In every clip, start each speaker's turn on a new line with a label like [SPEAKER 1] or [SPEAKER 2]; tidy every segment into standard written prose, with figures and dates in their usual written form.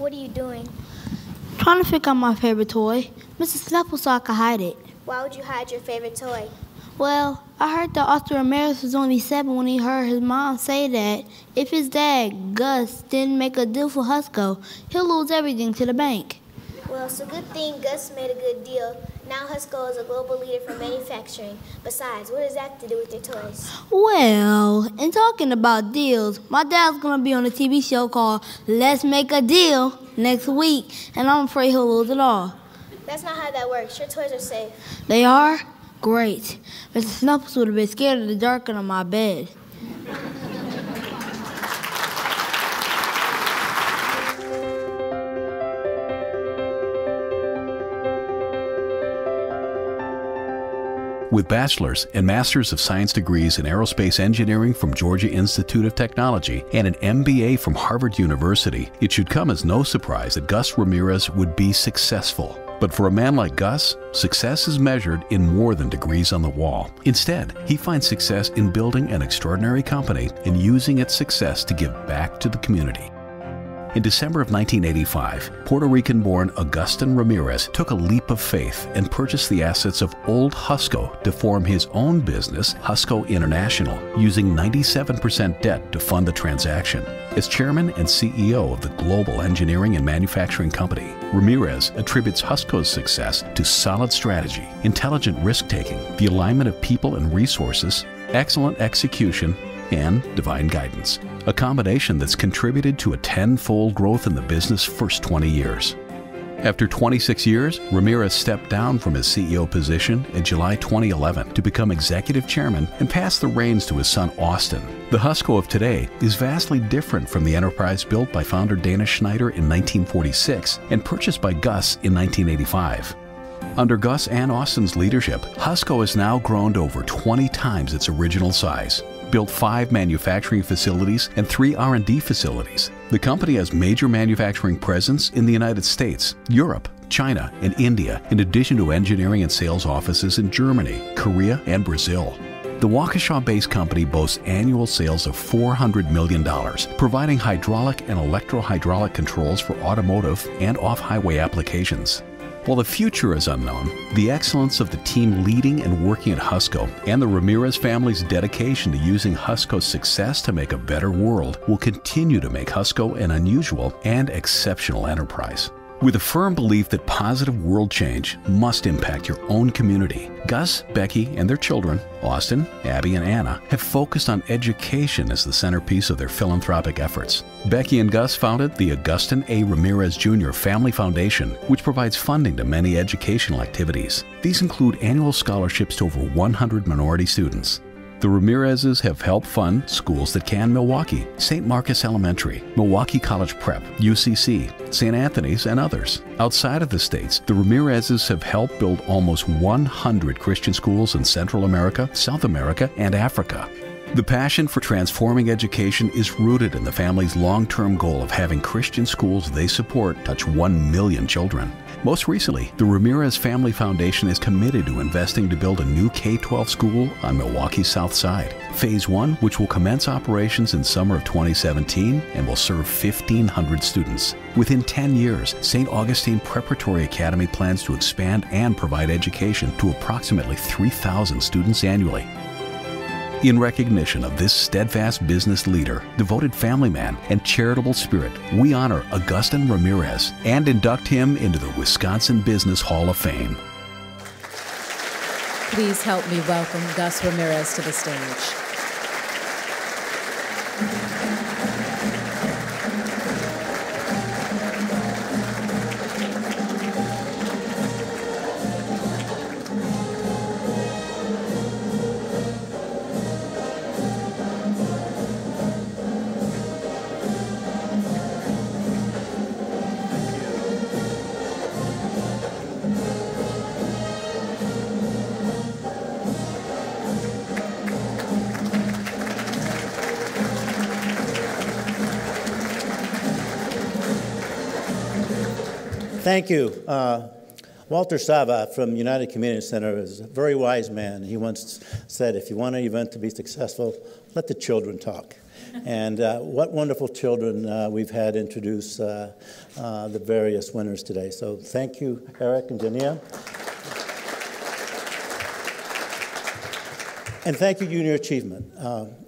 [SPEAKER 1] What are you doing?
[SPEAKER 2] Trying to figure out my favorite toy. Mrs. Snuffle so I could hide it.
[SPEAKER 1] Why would you hide your favorite toy?
[SPEAKER 2] Well, I heard that Augustin Ramirez was only 7 when he heard his mom say that if his dad, Gus, didn't make a deal for Husco, he'll lose everything to the bank.
[SPEAKER 1] Well, it's a good thing Gus made a good deal. Now Husco is a global leader for manufacturing. Besides, what does that have to do with your toys?
[SPEAKER 2] Well, in talking about deals, my dad's going to be on a TV show called Let's Make a Deal next week, and I'm afraid he'll lose it all.
[SPEAKER 1] That's not how that works. Your toys are safe.
[SPEAKER 2] They are? Great. Mr. Snuffles would have been scared of the dark under my bed.
[SPEAKER 3] With bachelor's and master's of science degrees in aerospace engineering from Georgia Institute of Technology and an MBA from Harvard University, it should come as no surprise that Gus Ramirez would be successful. But for a man like Gus, success is measured in more than degrees on the wall. Instead, he finds success in building an extraordinary company and using its success to give back to the community. In December of 1985, Puerto Rican-born Augustin Ramirez took a leap of faith and purchased the assets of old Husco to form his own business, Husco International, using 97% debt to fund the transaction. As chairman and CEO of the global engineering and manufacturing company, Ramirez attributes Husco's success to solid strategy, intelligent risk-taking, the alignment of people and resources, excellent execution, and divine guidance, a combination that's contributed to a tenfold growth in the business' first 20 years. After 26 years, Ramirez stepped down from his CEO position in July 2011 to become executive chairman and pass the reins to his son Augustin. The Husco of today is vastly different from the enterprise built by founder Dana Schneider in 1946 and purchased by Gus in 1985. Under Gus and Augustin's leadership, Husco has now grown to over 20 times its original size, built 5 manufacturing facilities and 3 R&D facilities. The company has major manufacturing presence in the United States, Europe, China, and India, in addition to engineering and sales offices in Germany, Korea, and Brazil. The Waukesha-based company boasts annual sales of $400 million, providing hydraulic and electro-hydraulic controls for automotive and off-highway applications. While the future is unknown, the excellence of the team leading and working at Husco and the Ramirez family's dedication to using Husco's success to make a better world will continue to make Husco an unusual and exceptional enterprise. With a firm belief that positive world change must impact your own community, Gus, Becky, and their children, Augustin, Abby, and Anna, have focused on education as the centerpiece of their philanthropic efforts. Becky and Gus founded the Augustin A. Ramirez Junior Family Foundation, which provides funding to many educational activities. These include annual scholarships to over 100 minority students. The Ramirezes have helped fund Schools That Can Milwaukee, St. Marcus Elementary, Milwaukee College Prep, UCC, St. Anthony's, and others. Outside of the States, the Ramirezes have helped build almost 100 Christian schools in Central America, South America, and Africa. The passion for transforming education is rooted in the family's long-term goal of having Christian schools they support touch 1 million children. Most recently, the Ramirez Family Foundation is committed to investing to build a new K-12 school on Milwaukee's South Side. Phase 1, which will commence operations in summer of 2017 and will serve 1,500 students. Within 10 years, St. Augustine Preparatory Academy plans to expand and provide education to approximately 3,000 students annually. In recognition of this steadfast business leader, devoted family man, and charitable spirit, we honor Augustin Ramirez and induct him into the Wisconsin Business Hall of Fame.
[SPEAKER 4] Please help me welcome Gus Ramirez to the stage.
[SPEAKER 5] Thank you. Walter Sava from United Community Center is a very wise man. He once said, if you want an event to be successful, let the children talk. And what wonderful children we've had introduce the various winners today. So thank you, Eric and Jania. And thank you, Junior Achievement.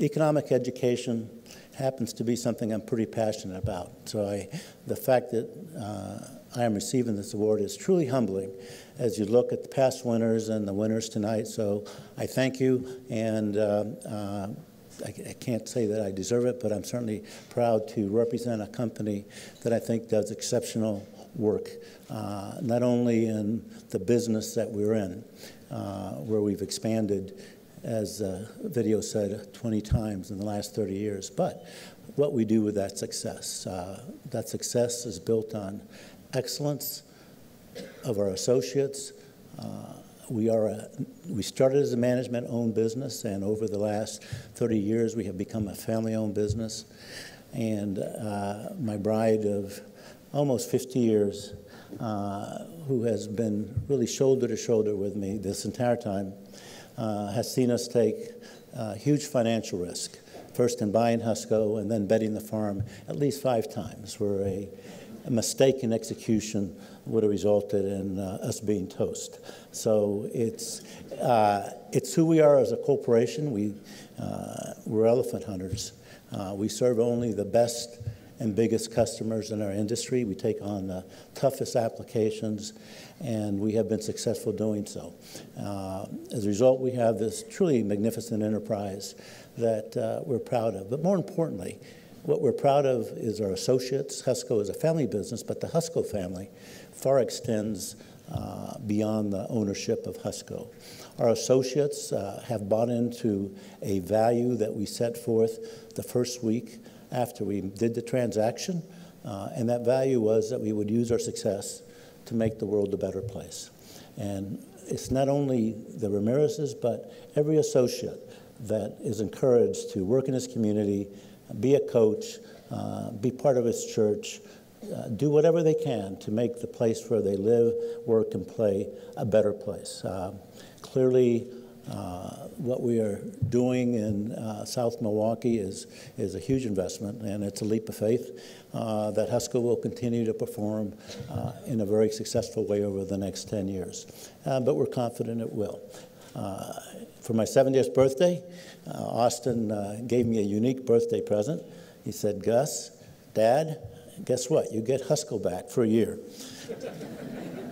[SPEAKER 5] Economic education happens to be something I'm pretty passionate about. So the fact that I am receiving this award is truly humbling as you look at the past winners and the winners tonight. So I thank you, and I can't say that I deserve it, but I'm certainly proud to represent a company that I think does exceptional work, not only in the business that we're in, where we've expanded, as the video said, 20 times in the last 30 years, but what we do with that success. That success is built on excellence of our associates. We started as a management-owned business, and over the last 30 years, we have become a family-owned business. And my bride of almost 50 years, who has been really shoulder to shoulder with me this entire time, has seen us take huge financial risk, first in buying Husco and then betting the farm at least 5 times, where a mistake in execution would have resulted in us being toast. So it's who we are as a corporation. We're elephant hunters. We serve only the best and biggest customers in our industry. We take on the toughest applications, and we have been successful doing so. As a result, we have this truly magnificent enterprise that we're proud of. But more importantly, what we're proud of is our associates. Husco is a family business, but the Husco family far extends beyond the ownership of Husco. Our associates have bought into a value that we set forth the first week after we did the transaction, and that value was that we would use our success to make the world a better place. And it's not only the Ramirez's, but every associate that is encouraged to work in his community, be a coach, be part of his church, do whatever they can to make the place where they live, work, and play a better place. Clearly, what we are doing in South Milwaukee is a huge investment, and it's a leap of faith that Husco will continue to perform in a very successful way over the next 10 years. But we're confident it will. For my 70th birthday, Augustin gave me a unique birthday present. He said, "Gus, Dad, guess what? You get Husco back for a year."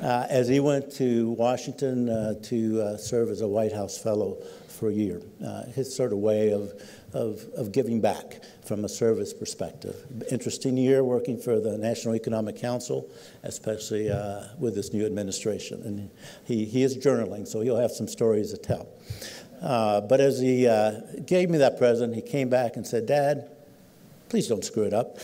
[SPEAKER 5] As he went to Washington to serve as a White House fellow for a year. His sort of way of giving back from a service perspective. Interesting year working for the National Economic Council, especially with this new administration. And he is journaling, so he'll have some stories to tell. But as he gave me that present, he came back and said, "Dad, please don't screw it up."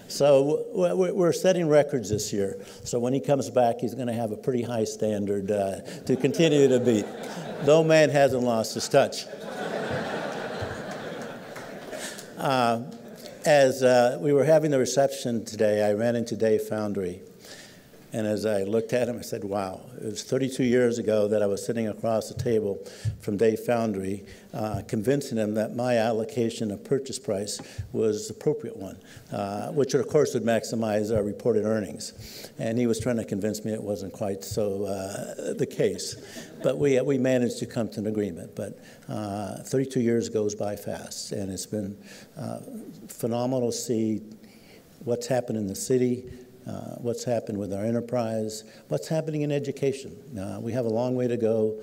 [SPEAKER 5] So we're setting records this year. So when he comes back, he's going to have a pretty high standard to continue to beat. No man hasn't lost his touch. As we were having the reception today, I ran into Dave Foundry. And as I looked at him, I said, wow, it was 32 years ago that I was sitting across the table from Dave Foundry, convincing him that my allocation of purchase price was the appropriate one, which of course would maximize our reported earnings. And he was trying to convince me it wasn't quite so the case. But we managed to come to an agreement. But 32 years goes by fast, and it's been phenomenal to see what's happened in the city, what's happened with our enterprise, what's happening in education. We have a long way to go,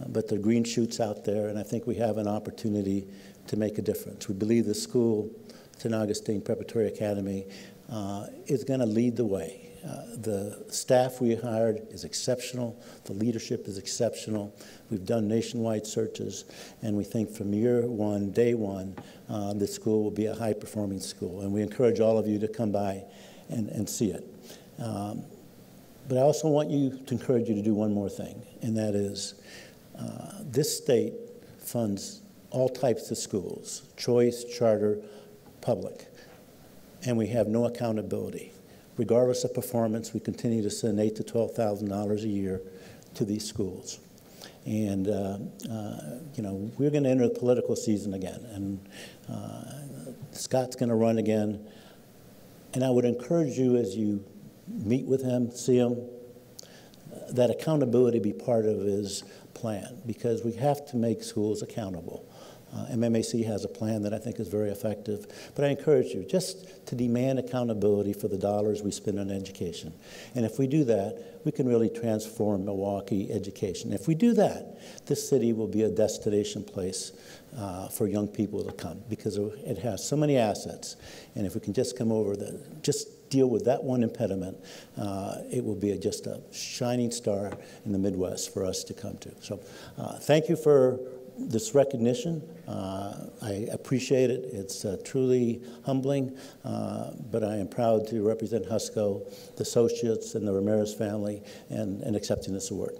[SPEAKER 5] but there are green shoots out there, and I think we have an opportunity to make a difference. We believe the school, St. Augustine Preparatory Academy, is going to lead the way. The staff we hired is exceptional. The leadership is exceptional. We've done nationwide searches, and we think from year one, day one, the school will be a high-performing school. And we encourage all of you to come by and see it. But I also want to encourage you to do one more thing, and that is this state funds all types of schools, choice, charter, public, and we have no accountability. Regardless of performance, we continue to send $8,000 to $12,000 a year to these schools. And, you know, we're going to enter the political season again. And Scott's going to run again. And I would encourage you, as you meet with him, see him, that accountability be part of his plan, because we have to make schools accountable. MMAC has a plan that I think is very effective, but I encourage you just to demand accountability for the dollars we spend on education. And if we do that, we can really transform Milwaukee education. If we do that, this city will be a destination place for young people to come, because it has so many assets. And if we can just come over, just deal with that one impediment, it will be just a shining star in the Midwest for us to come to. So thank you for this recognition. I appreciate it. It's truly humbling, but I am proud to represent Husco, the associates, and the Ramirez family in accepting this award.